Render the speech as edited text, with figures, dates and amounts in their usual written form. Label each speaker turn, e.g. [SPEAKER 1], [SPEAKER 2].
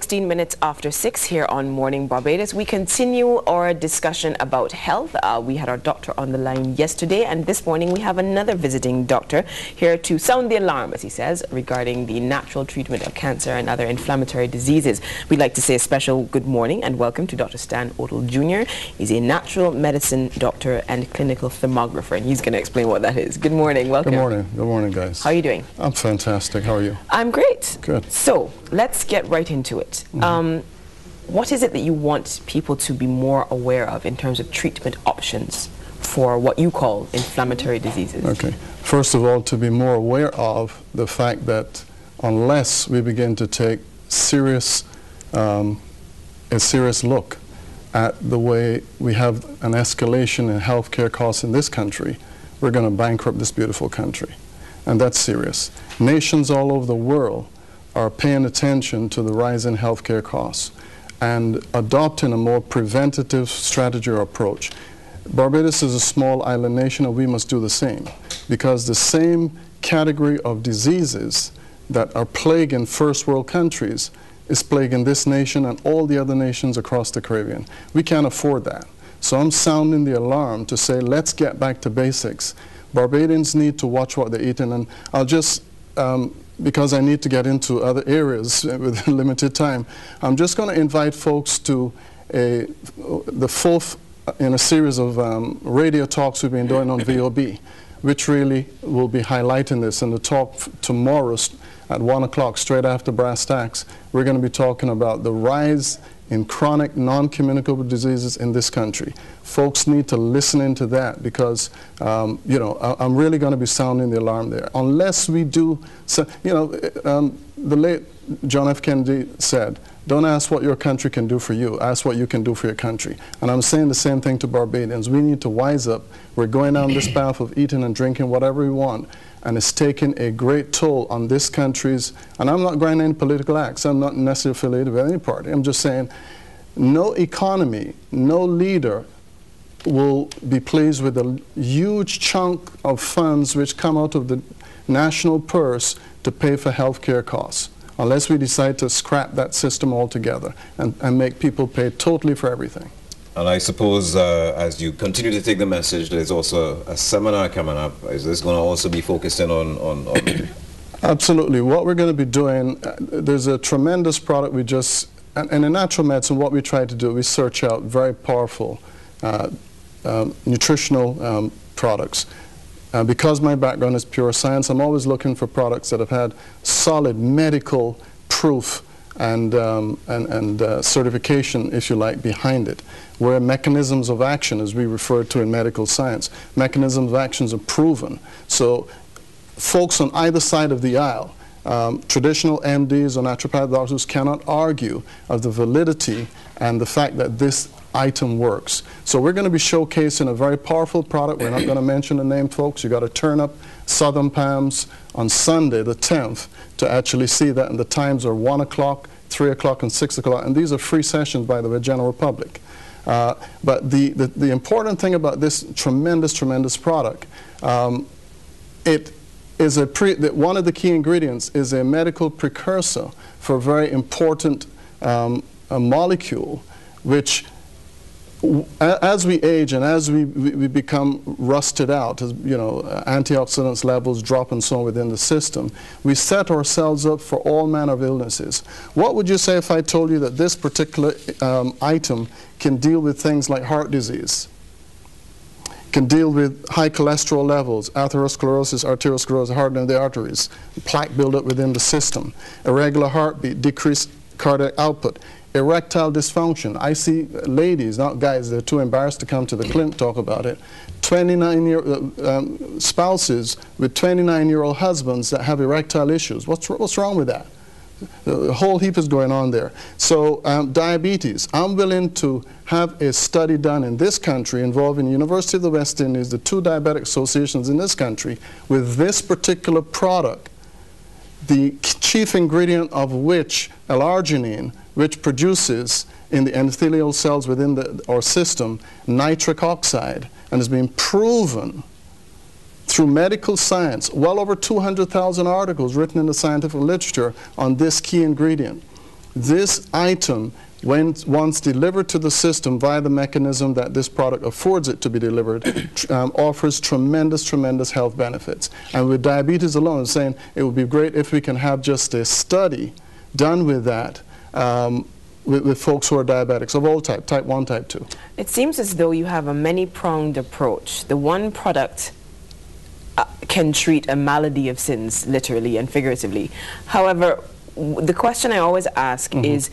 [SPEAKER 1] 16 minutes after 6 here on Morning Barbados. We continue our discussion about health. We had our doctor on the line yesterday, and this morning we have another visiting doctor here to sound the alarm, as he says, regarding the natural treatment of cancer and other inflammatory diseases. We'd like to say a special good morning and welcome to Dr. Stan Odle Jr. He's a natural medicine doctor and clinical thermographer, and he's going to explain what that is. Good morning. Welcome.
[SPEAKER 2] Good morning. Good morning, guys.
[SPEAKER 1] How are you doing?
[SPEAKER 2] I'm fantastic. How are you?
[SPEAKER 1] I'm great.
[SPEAKER 2] Good.
[SPEAKER 1] So let's get right into it. What is it that you want people to be more aware of in terms of treatment options for what you call inflammatory diseases? Okay.
[SPEAKER 2] First of all, to be more aware of the fact that unless we begin to take a serious look at the way we have an escalation in healthcare costs in this country, we're going to bankrupt this beautiful country. And that's serious. Nations all over the world are paying attention to the rise in healthcare costs and adopting a more preventative strategy or approach. Barbados is a small island nation, and we must do the same, because the same category of diseases that are plaguing first world countries is plaguing this nation and all the other nations across the Caribbean. We can't afford that. So I'm sounding the alarm to say, let's get back to basics. Barbadians need to watch what they're eating, and I'll just because I need to get into other areas with limited time, I'm just going to invite folks to the fourth in a series of radio talks we've been doing on VOB, which really will be highlighting this. And the talk tomorrow at 1 o'clock, straight after Brass Tacks, we're going to be talking about the rise in chronic non-communicable diseases in this country. Folks need to listen into that, because you know, I'm really going to be sounding the alarm there. Unless we do, so, you know, the late John F. Kennedy said, don't ask what your country can do for you, ask what you can do for your country. And I'm saying the same thing to Barbadians. We need to wise up. We're going down this path of eating and drinking whatever we want, and it's taking a great toll on this country's, and I'm not going any political acts, I'm not necessarily affiliated with any party. I'm just saying no economy, no leader will be pleased with a huge chunk of funds which come out of the national purse to pay for health care costs, unless we decide to scrap that system altogether and make people pay totally for everything.
[SPEAKER 3] And I suppose as you continue to take the message, there's also a seminar coming up. Is this going to also be focusing on
[SPEAKER 2] Absolutely. What we're going to be doing, there's a tremendous product we just, and in natural medicine, what we try to do, we search out very powerful nutritional products. Because my background is pure science, I'm always looking for products that have had solid medical proof and certification, if you like, behind it, where mechanisms of action, as we refer to in medical science, mechanisms of actions are proven. So folks on either side of the aisle, traditional MDs or naturopathic doctors, cannot argue of the validity and the fact that this item works. So we're going to be showcasing a very powerful product. We're not going to mention the name, folks. You got to turn up Southern Palms on Sunday the 10th to actually see that, and the times are 1 o'clock, 3 o'clock, and 6 o'clock, and these are free sessions, by the way, general public. But the important thing about this tremendous product, it is one of the key ingredients is a medical precursor for a very important a molecule, which as we age and as we become rusted out, as you know, antioxidants levels drop and so on within the system, we set ourselves up for all manner of illnesses. What would you say if I told you that this particular item can deal with things like heart disease, can deal with high cholesterol levels, atherosclerosis, arteriosclerosis, hardening of the arteries, plaque buildup within the system, irregular heartbeat, decreased cardiac output, erectile dysfunction. I see ladies, not guys, they're too embarrassed to come to the clinic to talk about it. 29-year spouses with 29-year-old husbands that have erectile issues. What's wrong with that? A whole heap is going on there. So diabetes. I'm willing to have a study done in this country involving University of the West Indies, the two diabetic associations in this country, with this particular product, the chief ingredient of which, L-arginine, which produces in the endothelial cells within our system nitric oxide, and has been proven through medical science, well over 200,000 articles written in the scientific literature on this key ingredient. this item, once delivered to the system via the mechanism that this product affords it to be delivered, offers tremendous, tremendous health benefits. And with diabetes alone, I'm saying it would be great if we can have just a study done with that, with folks who are diabetics of all type 1, type 2.
[SPEAKER 1] It seems as though you have a many-pronged approach. The one product can treat a malady of sins, literally and figuratively. However, the question I always ask is,